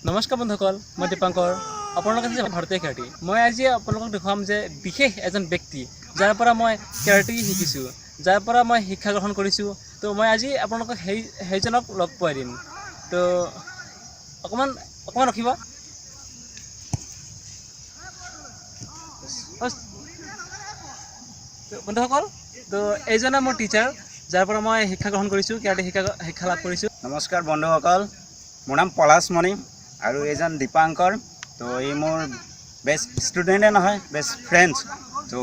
নমস্কাৰ বন্ধুসকল, মই দীপাংকৰ। আপোনালোকে যে ভাৰতীয় কেৰাটী, মই আজি আপোনালোকক দেখুৱাম যে বিশেষ এজন ব্যক্তি যাৰ পৰা মই কেৰাটী শিকিছোঁ, যাৰ পৰা মই শিক্ষা গ্ৰহণ কৰিছোঁ। তো মই আজি আপোনালোকক সেইজনক লগ পোৱাই দিম। তো অকণমান ৰখিব। বন্ধুসকল, তো এইজনে মোৰ টিচাৰ, যাৰ পৰা মই শিক্ষা গ্ৰহণ কৰিছোঁ, কেৰাটী শিক্ষা লাভ কৰিছোঁ। নমস্কাৰ বন্ধুসকল, মোৰ নাম পলাশমণি আৰু এইজন দীপাংকৰ। তো এই মোৰ বেষ্ট ষ্টুডেণ্টে নহয়, বেষ্ট ফ্ৰেণ্ডছ। তো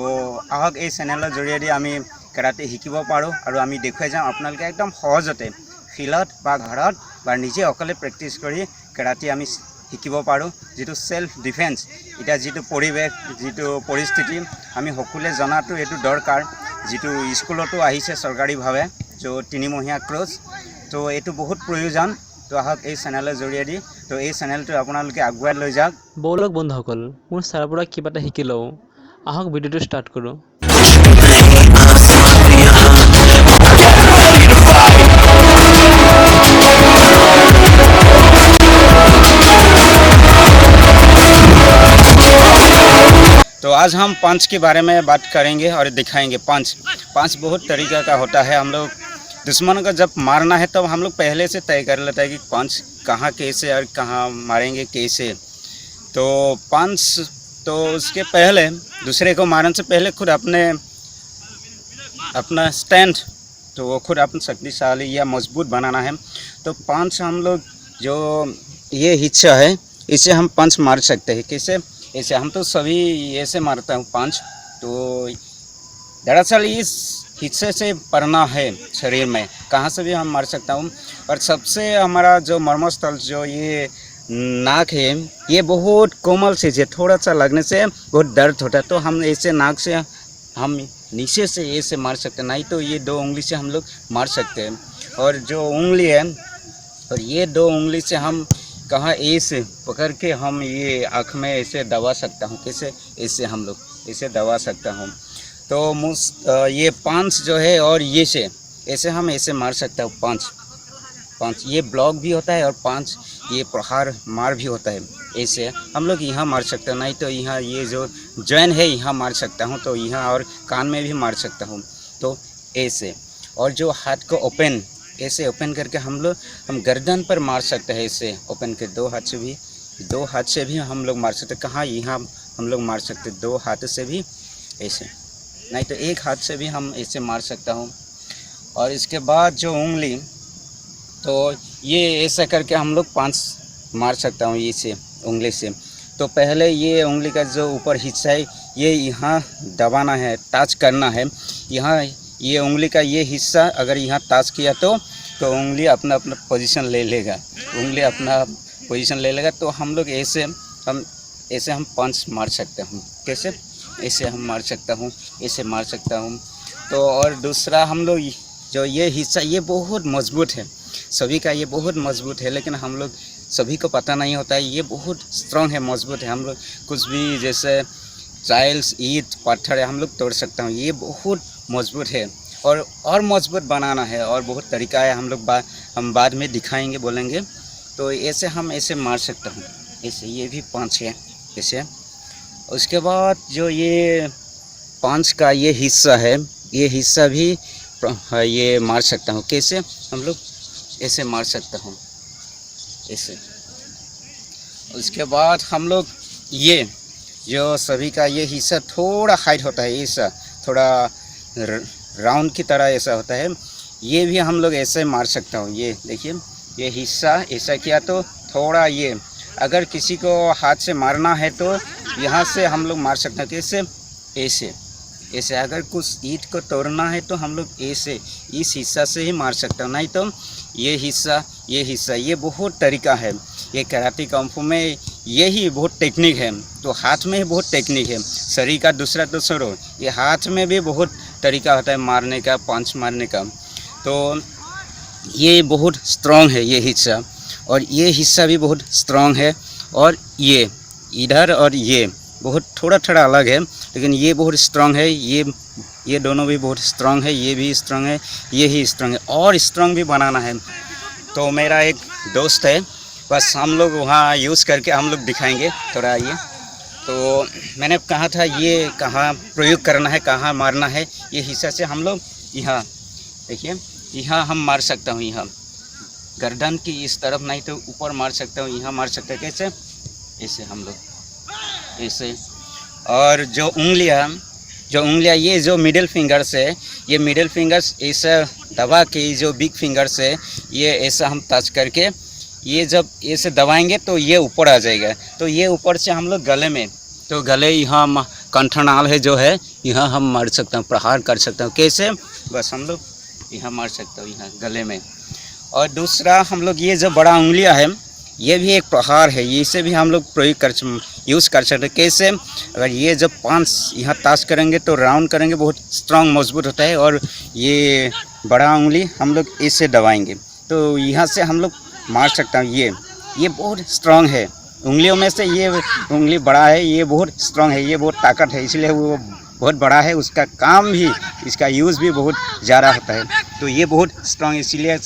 আহক এই চেনেলৰ জৰিয়তে আমি কেৰাটী শিকিব পাৰোঁ আৰু আমি দেখুৱাই যাওঁ আপোনালোকে একদম সহজতে ফিল্ডত বা ঘৰত বা নিজে অকলে প্ৰেক্টিছ কৰি কেৰাটী আমি শিকিব পাৰোঁ। যিটো চেল্ফ ডিফেন্স, এতিয়া যিটো পৰিৱেশ, যিটো পৰিস্থিতি আমি সকলোৱে জনাটো এইটো দৰকাৰ। যিটো স্কুলতো আহিছে চৰকাৰীভাৱে, চ' 3মহীয়া কোৰ্চ, তো এইটো বহুত প্ৰয়োজন। তো আহক এই চেনেলৰ জৰিয়তে, তো এই চেনেলটো আপোনালোকে আগুৱাই লৈ যাওক। ব'লক বন্ধুসকল, মোৰ ছাৰৰ পৰা কিবা এটা শিকি লওঁ। আহক ভিডিঅ'টো ষ্টাৰ্ট কৰোঁ। तो आज हम पंच के बारे में बात करेंगे और दिखाएंगे। पंच बहुत तरीका का होता है। हम लोग दुश्मन को जब मारना है तब हम लोग पहले से तय कर लेते हैं कि पंच कहाँ कैसे और कहाँ मारेंगे कैसे। तो पंच तो उसके पहले दूसरे को मारने से पहले खुद अपना स्टैंड, तो वो खुद अपना शक्तिशाली या मजबूत बनाना है। तो पंच हम लोग जो ये हिस्सा है इसे हम पंच मार सकते हैं। कैसे? ऐसे हम तो सभी ऐसे मारता हूँ पंच। तो दरअसल इस हिस्से से पड़ना है शरीर में, कहाँ से भी हम मार सकता हूँ। और सबसे हमारा जो मर्मस्थल जो ये नाक है, ये बहुत कोमल चीज़ है, थोड़ा सा लगने से बहुत दर्द होता है। तो हम ऐसे नाक से हम नीचे से ऐसे मार सकते हैं, नहीं तो ये 2 उंगली से हम लोग मार सकते हैं। और जो उंगली है, और ये 2 उंगली से हम कहाँ ऐसे पकड़ के हम ये आँख में ऐसे दबा सकता हूँ। कैसे? ऐसे हम लोग ऐसे दबा सकता हूँ। तो ये पंच जो है और ये से ऐसे हम ऐसे मार सकता हूँ। पंच ये ब्लॉक भी होता है और पंच ये प्रहार मार भी होता है। ऐसे हम लोग यहाँ मार सकते हैं, नहीं तो यहाँ ये जो जॉइन है यहाँ मार सकता हूँ। तो यहाँ और कान में भी मार सकता हूँ। तो ऐसे, और जो हाथ को ओपन ऐसे ओपन करके हम गर्दन पर मार सकते हैं। ऐसे ओपन के 2 हाथ से भी हम लोग मार सकते हैं। कहाँ? यहाँ हम लोग मार सकते हैं 2 हाथ से भी ऐसे, नहीं तो 1 हाथ से भी हम ऐसे मार सकता हूँ। और इसके बाद जो उंगली, तो ये ऐसा करके हम लोग 5 मार सकता हूँ इसे उंगली से। तो पहले ये उंगली का जो ऊपर हिस्सा है ये यहाँ दबाना है, टच करना है। यहाँ ये उंगली का ये हिस्सा अगर यहाँ टच किया तो उंगली अपना पोजीशन ले लेगा, तो हम लोग ऐसे हम पंच मार सकते हैं। कैसे? ऐसे हम मार सकता हूँ, ऐसे मार सकता हूँ। तो और दूसरा हम लोग जो ये हिस्सा ये बहुत मजबूत है, सभी का ये बहुत मजबूत है, लेकिन हम लोग सभी को पता नहीं होता है। ये बहुत स्ट्रॉन्ग है, मजबूत है। हम लोग कुछ भी जैसे टाइल्स, ईंट, पत्थर है हम लोग तोड़ सकता हूँ। ये बहुत मजबूत है और मजबूत बनाना है और बहुत तरीका है। हम बाद में दिखाएंगे, बोलेंगे। तो ऐसे हम ऐसे मार सकता हूँ, ऐसे ये भी पंच है ऐसे। उसके बाद जो ये पंच का ये हिस्सा है, ये हिस्सा भी ये मार सकता हूँ। कैसे? हम लोग ऐसे मार सकता हूँ, ऐसे। उसके बाद हम लोग ये जो सभी का ये हिस्सा थोड़ा हाइट होता है, ऐसा थोड़ा राउंड की तरह ऐसा होता है, ये भी हम लोग ऐसे मार सकता हूँ। ये देखिए, ये हिस्सा ऐसा किया तो थोड़ा ये, अगर किसी को हाथ से मारना है तो यहाँ से हम लोग मार सकते हैं। कैसे? ऐसे अगर कुछ ईंट को तोड़ना है तो हम लोग ऐसे इस हिस्सा से ही मार सकते हैं, नहीं तो ये हिस्सा ये बहुत तरीका है। ये कराटे कंफू में यही बहुत टेक्निक है। तो हाथ में ही बहुत टेक्निक है, शरीर का दूसरा तो छोड़ो, ये हाथ में भी बहुत तरीका होता है मारने का, पंच मारने का। तो ये बहुत स्ट्रॉन्ग है ये हिस्सा, और ये हिस्सा भी बहुत स्ट्रॉन्ग है। और ये इधर और ये बहुत थोड़ा अलग है, लेकिन ये बहुत स्ट्रॉन्ग है। ये दोनों भी बहुत स्ट्रॉन्ग है, ये भी स्ट्रॉन्ग है, ये ही स्ट्रॉन्ग है, और स्ट्रॉन्ग भी बनाना है। तो मेरा एक दोस्त है, बस हम लोग वहाँ यूज़ करके हम लोग दिखाएंगे थोड़ा ये। तो मैंने कहा था ये कहाँ प्रयोग करना है, कहाँ मारना है, ये हिस्सा से हम लोग यहाँ देखिए, यहाँ हम मार सकता हूँ, यहाँ गर्दन की इस तरफ नहीं तो ऊपर मार सकता हूँ, यहाँ मार सकता है। कैसे? ऐसे हम लोग ऐसे। और जो उंगलियाँ ये जो मिडिल फिंगर्स है, ये मिडिल फिंगर्स ऐसा दबा के जो बिग फिंगर्स है ये ऐसा हम टच करके ये जब ऐसे दबाएंगे तो ये ऊपर आ जाएगा। तो ये ऊपर से हम लोग गले में, तो गले यहाँ कंठनाल है जो है, यहाँ हम मार सकते हैं, प्रहार कर सकते हैं। कैसे? बस हम लोग यहाँ मार सकते हो, यहाँ गले में। और दूसरा हम लोग ये जो बड़ा उंगलियाँ है ये भी एक प्रहार है, इसे भी हम लोग प्रयोग यूज़ कर सकते हैं। कैसे? अगर ये जब 5 यहाँ टच करेंगे तो राउंड करेंगे, बहुत स्ट्रांग मजबूत होता है। और ये बड़ा उंगली हम लोग इससे दबाएंगे तो यहाँ से हम लोग मार सकता हूँ। ये बहुत स्ट्रांग है, उंगलियों में से ये उंगली बड़ा है, ये बहुत स्ट्रांग है, ये बहुत ताकत है, इसलिए वो बहुत बड़ा है। उसका काम भी, इसका यूज़ भी बहुत ज़्यादा होता है। तो ये बहुत स्ट्रांग, इसीलिए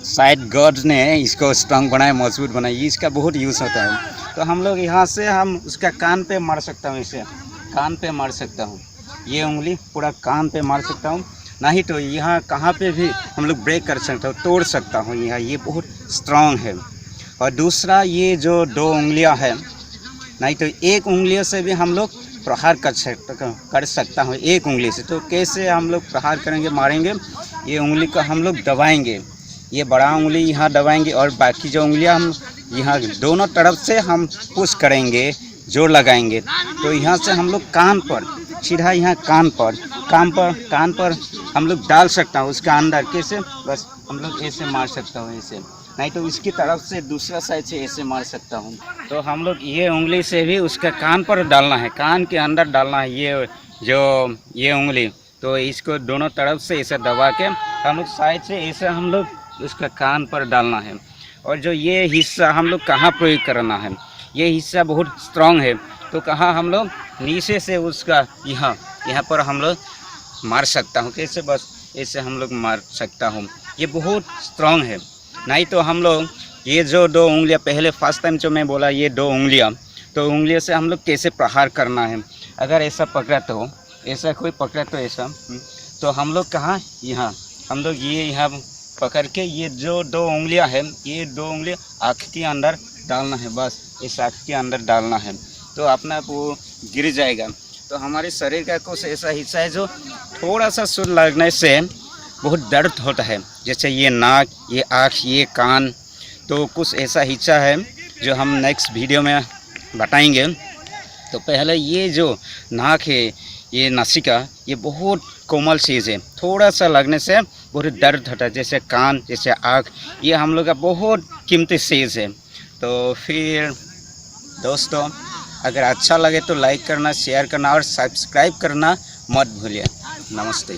शायद गॉड ने इसको स्ट्रांग बनाया, मजबूत बनाया, इसका बहुत यूज़ होता है। तो हम लोग यहाँ से हम उसका कान पे मार सकता हूँ, इसे कान पे मार सकता हूँ, ये उंगली पूरा कान पे मार सकता हूँ। नहीं तो यहाँ कहाँ पे भी हम लोग ब्रेक कर सकता हूँ, तोड़ सकता हूँ यहाँ, ये बहुत स्ट्रांग है। और दूसरा ये जो 2 उंगलियाँ हैं, नहीं तो एक उंगलियों से भी हम लोग प्रहार कर सकता हूँ, एक उंगली से। तो कैसे हम लोग प्रहार करेंगे, मारेंगे? ये उंगली को हम लोग दबाएंगे, ये बड़ा उंगली यहाँ दबाएंगे और बाकी जो उंगलियाँ हम यहाँ दोनों तरफ से हम पुश करेंगे, जोर लगाएंगे। तो यहाँ से हम लोग कान पर, सीधा यहाँ कान पर हम लोग डाल सकता हूँ उसका अंदर। कैसे? बस हम लोग ऐसे मार सकता हूँ, ऐसे। नहीं तो इसकी तरफ से दूसरा साइड से ऐसे मार सकता हूँ। तो हम लोग ये उंगली से भी उसका कान पर डालना है, कान के अंदर डालना है ये उंगली। तो इसको दोनों तरफ से ऐसे दबा के हम लोग साइड से ऐसे हम लोग उसका कान पर डालना है। और जो ये हिस्सा हम लोग कहाँ प्रयोग करना है, ये हिस्सा बहुत स्ट्रांग है। तो कहाँ हम लोग नीचे से उसका यहाँ पर हम लोग मार सकता हूँ। कैसे? बस ऐसे हम लोग मार सकता हूँ, ये बहुत स्ट्रांग है। नहीं तो हम लोग ये जो 2 उंगलियाँ, पहले फर्स्ट टाइम जो मैं बोला ये 2 उंगलियाँ, तो उंगलियों से हम लोग कैसे प्रहार करना है। अगर ऐसा पकड़ा तो ऐसा, कोई पकड़ा तो ऐसा, तो हम लोग कहाँ, यहाँ हम लोग ये यहाँ पकड़ के ये जो 2 उंगलियाँ हैं, ये 2 उंगलियाँ आँख के अंदर डालना है, बस इस आँख के अंदर डालना है। तो अपना वो गिर जाएगा। तो हमारे शरीर का कुछ ऐसा हिस्सा है जो थोड़ा सा सुर लगने से बहुत दर्द होता है, जैसे ये नाक, ये आँख, ये कान। तो कुछ ऐसा हिस्सा है जो हम नेक्स्ट वीडियो में बताएंगे। तो पहले ये जो नाक है, ये नासिका, ये बहुत कोमल चीज़ है, थोड़ा सा लगने से बहुत दर्द होता है। जैसे कान, जैसे आँख, ये हम लोग का बहुत कीमती चीज़ है। तो फिर दोस्तों, अगर अच्छा लगे तो लाइक करना, शेयर करना और सब्सक्राइब करना मत भूलिए। नमस्ते।